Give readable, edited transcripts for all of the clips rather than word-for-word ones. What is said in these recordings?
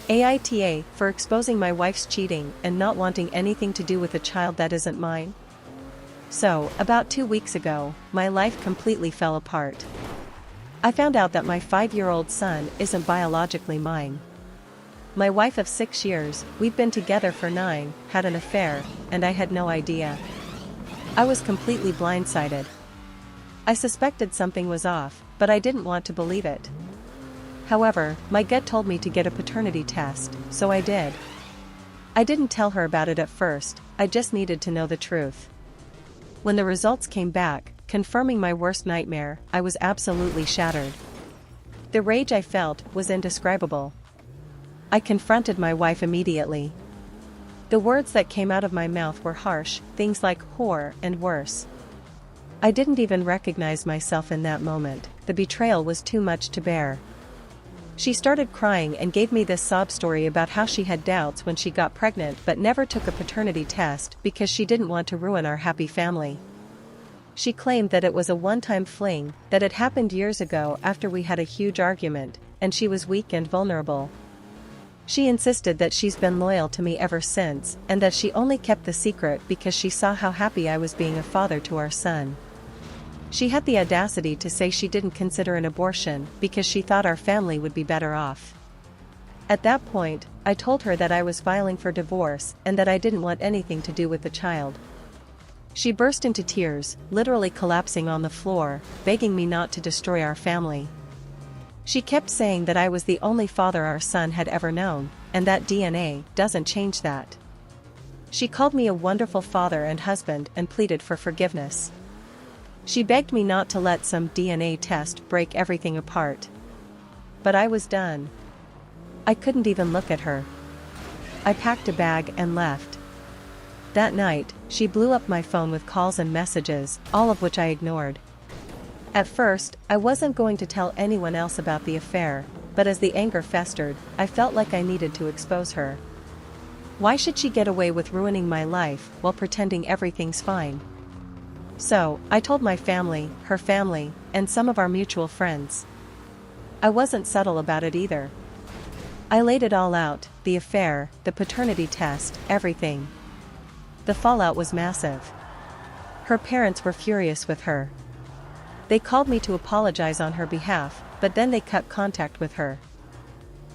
Aita, for exposing my wife's cheating and not wanting anything to do with a child that isn't mine. So, about 2 weeks ago, my life completely fell apart. I found out that my 5-year-old son isn't biologically mine. My wife of 6 years, we've been together for 9, had an affair, and I had no idea. I was completely blindsided. I suspected something was off, but I didn't want to believe it. However, my gut told me to get a paternity test, so I did. I didn't tell her about it at first, I just needed to know the truth. When the results came back, confirming my worst nightmare, I was absolutely shattered. The rage I felt was indescribable. I confronted my wife immediately. The words that came out of my mouth were harsh, things like whore and worse. I didn't even recognize myself in that moment, the betrayal was too much to bear. She started crying and gave me this sob story about how she had doubts when she got pregnant but never took a paternity test because she didn't want to ruin our happy family. She claimed that it was a one-time fling, that it happened years ago after we had a huge argument, and she was weak and vulnerable. She insisted that she's been loyal to me ever since, and that she only kept the secret because she saw how happy I was being a father to our son. She had the audacity to say she didn't consider an abortion because she thought our family would be better off. At that point, I told her that I was filing for divorce and that I didn't want anything to do with the child. She burst into tears, literally collapsing on the floor, begging me not to destroy our family. She kept saying that I was the only father our son had ever known, and that DNA doesn't change that. She called me a wonderful father and husband and pleaded for forgiveness. She begged me not to let some DNA test break everything apart. But I was done. I couldn't even look at her. I packed a bag and left. That night, she blew up my phone with calls and messages, all of which I ignored. At first, I wasn't going to tell anyone else about the affair, but as the anger festered, I felt like I needed to expose her. Why should she get away with ruining my life while pretending everything's fine? So, I told my family, her family, and some of our mutual friends. I wasn't subtle about it either. I laid it all out, the affair, the paternity test, everything. The fallout was massive. Her parents were furious with her. They called me to apologize on her behalf, but then they cut contact with her.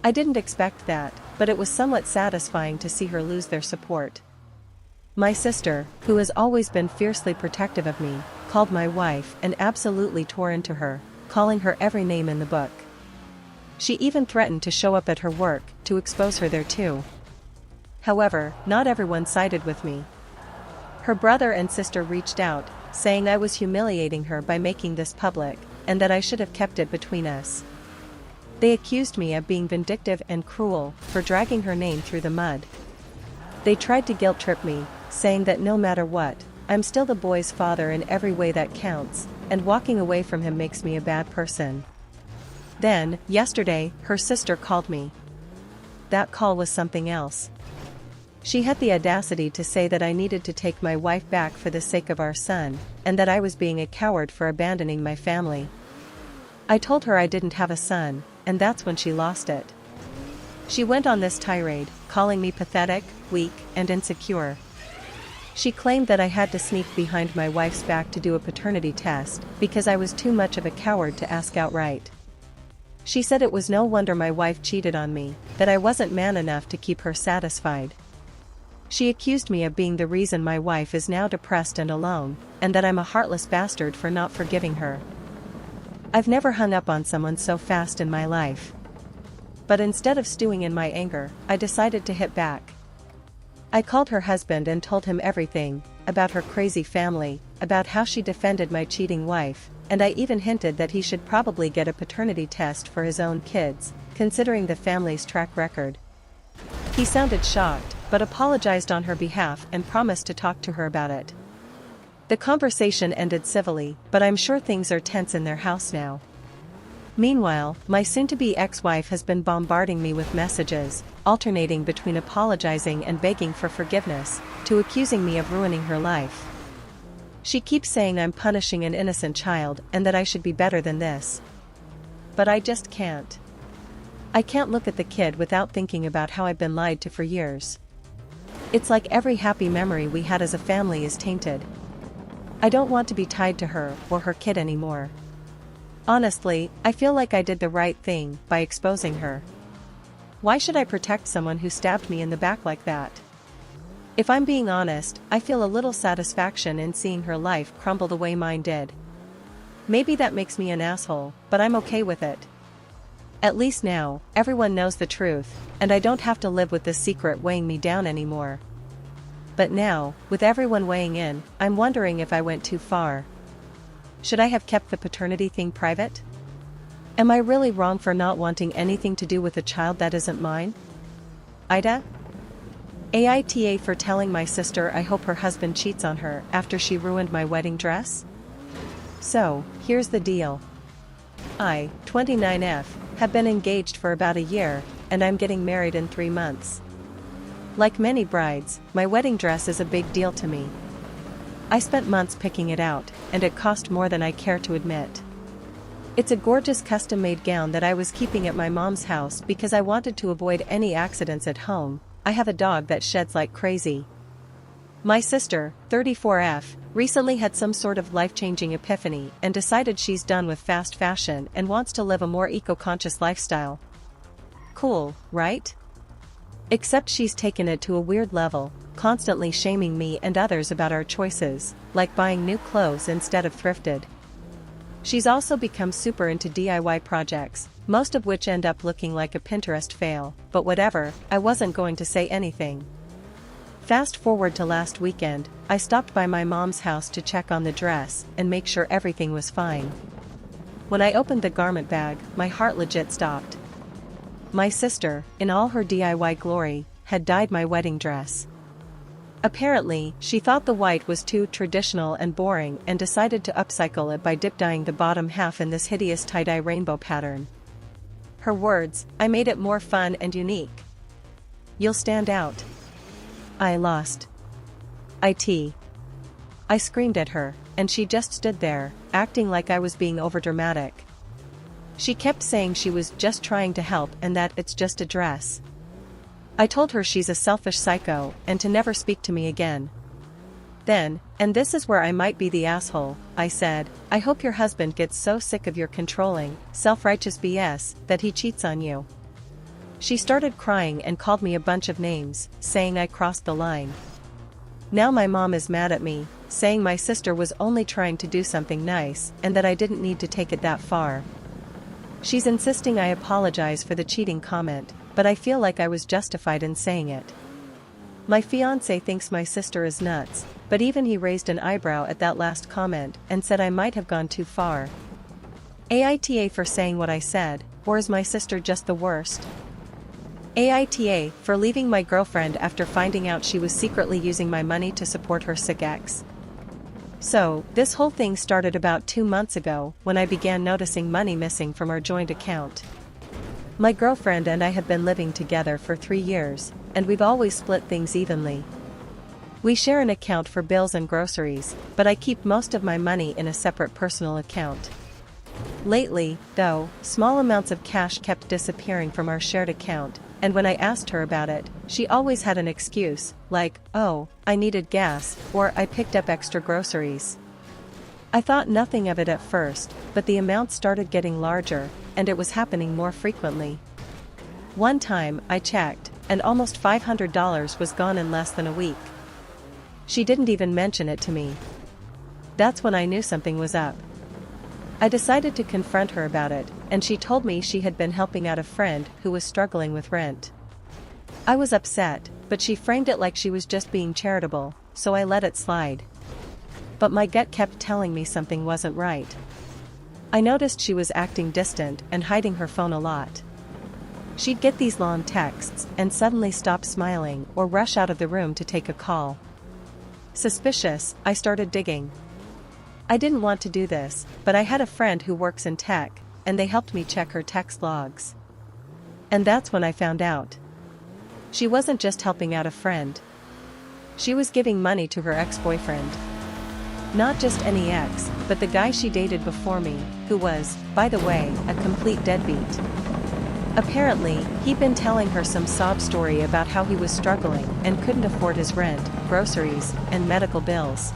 I didn't expect that, but it was somewhat satisfying to see her lose their support. My sister, who has always been fiercely protective of me, called my wife and absolutely tore into her, calling her every name in the book. She even threatened to show up at her work, to expose her there too. However, not everyone sided with me. Her brother and sister reached out, saying I was humiliating her by making this public, and that I should have kept it between us. They accused me of being vindictive and cruel for dragging her name through the mud. They tried to guilt-trip me, saying that no matter what, I'm still the boy's father in every way that counts, and walking away from him makes me a bad person. Then, yesterday, her sister called me. That call was something else. She had the audacity to say that I needed to take my wife back for the sake of our son, and that I was being a coward for abandoning my family. I told her I didn't have a son, and that's when she lost it. She went on this tirade, calling me pathetic, weak, and insecure. She claimed that I had to sneak behind my wife's back to do a paternity test, because I was too much of a coward to ask outright. She said it was no wonder my wife cheated on me, that I wasn't man enough to keep her satisfied. She accused me of being the reason my wife is now depressed and alone, and that I'm a heartless bastard for not forgiving her. I've never hung up on someone so fast in my life. But instead of stewing in my anger, I decided to hit back. I called her husband and told him everything, about her crazy family, about how she defended my cheating wife, and I even hinted that he should probably get a paternity test for his own kids, considering the family's track record. He sounded shocked, but apologized on her behalf and promised to talk to her about it. The conversation ended civilly, but I'm sure things are tense in their house now. Meanwhile, my soon-to-be ex-wife has been bombarding me with messages, alternating between apologizing and begging for forgiveness, to accusing me of ruining her life. She keeps saying I'm punishing an innocent child and that I should be better than this. But I just can't. I can't look at the kid without thinking about how I've been lied to for years. It's like every happy memory we had as a family is tainted. I don't want to be tied to her or her kid anymore. Honestly, I feel like I did the right thing by exposing her. Why should I protect someone who stabbed me in the back like that? If I'm being honest, I feel a little satisfaction in seeing her life crumble the way mine did. Maybe that makes me an asshole, but I'm okay with it. At least now, everyone knows the truth, and I don't have to live with this secret weighing me down anymore. But now, with everyone weighing in, I'm wondering if I went too far. Should I have kept the paternity thing private? Am I really wrong for not wanting anything to do with a child that isn't mine? Aita? Aita for telling my sister I hope her husband cheats on her after she ruined my wedding dress? So, here's the deal. I, 29F, have been engaged for about a year, and I'm getting married in 3 months. Like many brides, my wedding dress is a big deal to me. I spent months picking it out, and it cost more than I care to admit. It's a gorgeous custom-made gown that I was keeping at my mom's house because I wanted to avoid any accidents at home. I have a dog that sheds like crazy. My sister, 34F, recently had some sort of life-changing epiphany and decided she's done with fast fashion and wants to live a more eco-conscious lifestyle. Cool, right? Except she's taken it to a weird level, constantly shaming me and others about our choices, like buying new clothes instead of thrifted. She's also become super into DIY projects, most of which end up looking like a Pinterest fail, but whatever, I wasn't going to say anything. Fast forward to last weekend, I stopped by my mom's house to check on the dress and make sure everything was fine. When I opened the garment bag, my heart legit stopped. My sister, in all her DIY glory, had dyed my wedding dress. Apparently, she thought the white was too traditional and boring and decided to upcycle it by dip dyeing the bottom half in this hideous tie-dye rainbow pattern. Her words, "I made it more fun and unique. You'll stand out." I lost it. I screamed at her, and she just stood there, acting like I was being overdramatic. She kept saying she was just trying to help and that it's just a dress. I told her she's a selfish psycho and to never speak to me again. Then, and this is where I might be the asshole, I said, "I hope your husband gets so sick of your controlling, self-righteous BS that he cheats on you." She started crying and called me a bunch of names, saying I crossed the line. Now my mom is mad at me, saying my sister was only trying to do something nice and that I didn't need to take it that far. She's insisting I apologize for the cheating comment, but I feel like I was justified in saying it. My fiancé thinks my sister is nuts, but even he raised an eyebrow at that last comment and said I might have gone too far. Aita for saying what I said, or is my sister just the worst? Aita for leaving my girlfriend after finding out she was secretly using my money to support her sick ex. So, this whole thing started about 2 months ago when I began noticing money missing from our joint account. My girlfriend and I have been living together for 3 years, and we've always split things evenly. We share an account for bills and groceries, but I keep most of my money in a separate personal account. Lately, though, small amounts of cash kept disappearing from our shared account, and when I asked her about it, she always had an excuse, like, "Oh, I needed gas," or "I picked up extra groceries." I thought nothing of it at first, but the amount started getting larger, and it was happening more frequently. One time, I checked, and almost $500 was gone in less than a week. She didn't even mention it to me. That's when I knew something was up. I decided to confront her about it, and she told me she had been helping out a friend who was struggling with rent. I was upset, but she framed it like she was just being charitable, so I let it slide. But my gut kept telling me something wasn't right. I noticed she was acting distant and hiding her phone a lot. She'd get these long texts and suddenly stop smiling or rush out of the room to take a call. Suspicious, I started digging. I didn't want to do this, but I had a friend who works in tech, and they helped me check her text logs. And that's when I found out. She wasn't just helping out a friend. She was giving money to her ex-boyfriend. Not just any ex, but the guy she dated before me, who was, by the way, a complete deadbeat. Apparently, he'd been telling her some sob story about how he was struggling and couldn't afford his rent, groceries, and medical bills.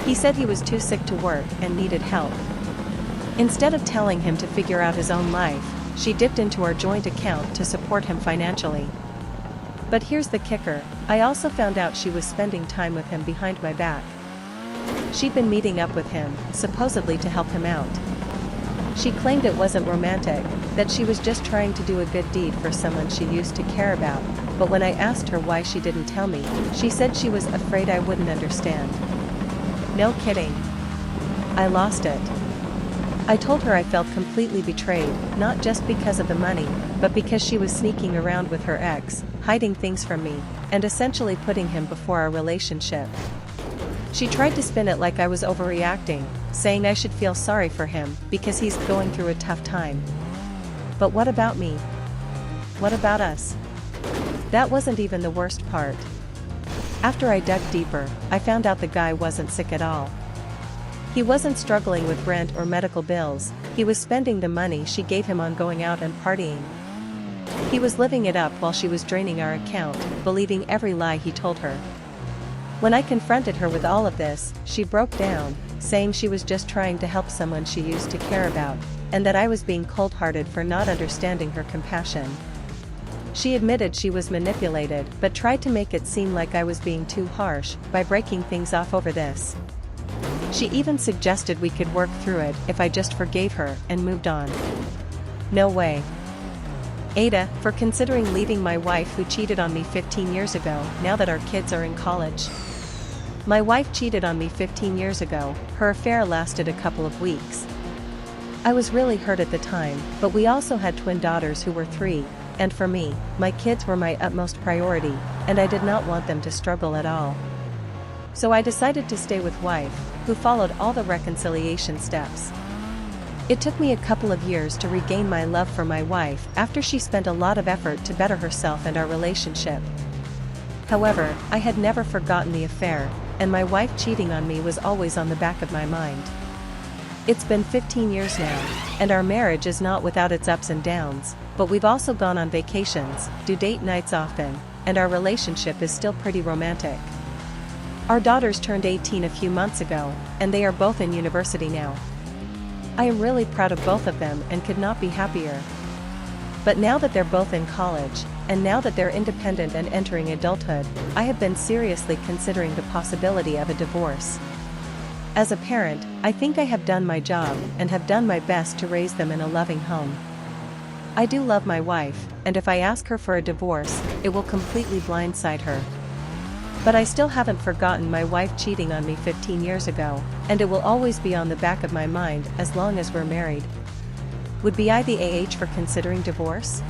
He said he was too sick to work and needed help. Instead of telling him to figure out his own life, she dipped into our joint account to support him financially. But here's the kicker, I also found out she was spending time with him behind my back. She'd been meeting up with him, supposedly to help him out. She claimed it wasn't romantic, that she was just trying to do a good deed for someone she used to care about, but when I asked her why she didn't tell me, she said she was afraid I wouldn't understand. No kidding. I lost it. I told her I felt completely betrayed, not just because of the money, but because she was sneaking around with her ex, hiding things from me, and essentially putting him before our relationship. She tried to spin it like I was overreacting, saying I should feel sorry for him because he's going through a tough time. But what about me? What about us? That wasn't even the worst part. After I dug deeper, I found out the guy wasn't sick at all. He wasn't struggling with rent or medical bills, he was spending the money she gave him on going out and partying. He was living it up while she was draining our account, believing every lie he told her. When I confronted her with all of this, she broke down, saying she was just trying to help someone she used to care about, and that I was being cold-hearted for not understanding her compassion. She admitted she was manipulated but tried to make it seem like I was being too harsh by breaking things off over this. She even suggested we could work through it if I just forgave her and moved on. No way. Aita, for considering leaving my wife who cheated on me 15 years ago now that our kids are in college. My wife cheated on me 15 years ago, her affair lasted a couple of weeks. I was really hurt at the time, but we also had twin daughters who were 3, and for me, my kids were my utmost priority, and I did not want them to struggle at all. So I decided to stay with wife, who followed all the reconciliation steps. It took me a couple of years to regain my love for my wife after she spent a lot of effort to better herself and our relationship. However, I had never forgotten the affair, and my wife cheating on me was always on the back of my mind. It's been 15 years now, and our marriage is not without its ups and downs, but we've also gone on vacations, do date nights often, and our relationship is still pretty romantic. Our daughters turned 18 a few months ago, and they are both in university now. I am really proud of both of them and could not be happier. But now that they're both in college, and now that they're independent and entering adulthood, I have been seriously considering the possibility of a divorce. As a parent, I think I have done my job and have done my best to raise them in a loving home. I do love my wife, and if I ask her for a divorce, it will completely blindside her. But I still haven't forgotten my wife cheating on me 15 years ago, and it will always be on the back of my mind as long as we're married. Would be I the AH for considering divorce?